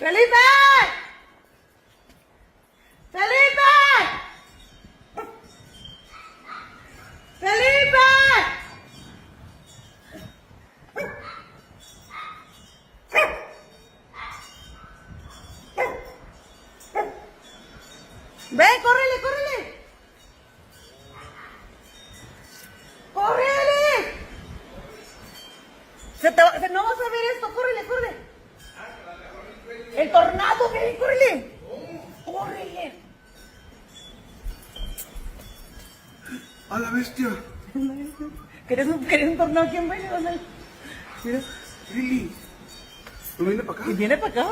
¡Felipe! ¡Felipe! ¡Felipe! ¡Ven, córrele, córrele! ¡Córrele! No vas a ver esto, córrele, córrele. El tornado, ven, córrele. Córrele. A la bestia. ¿Querés un tornado aquí en medio? Mira. Lili. ¿No viene para acá? ¿Y viene para acá?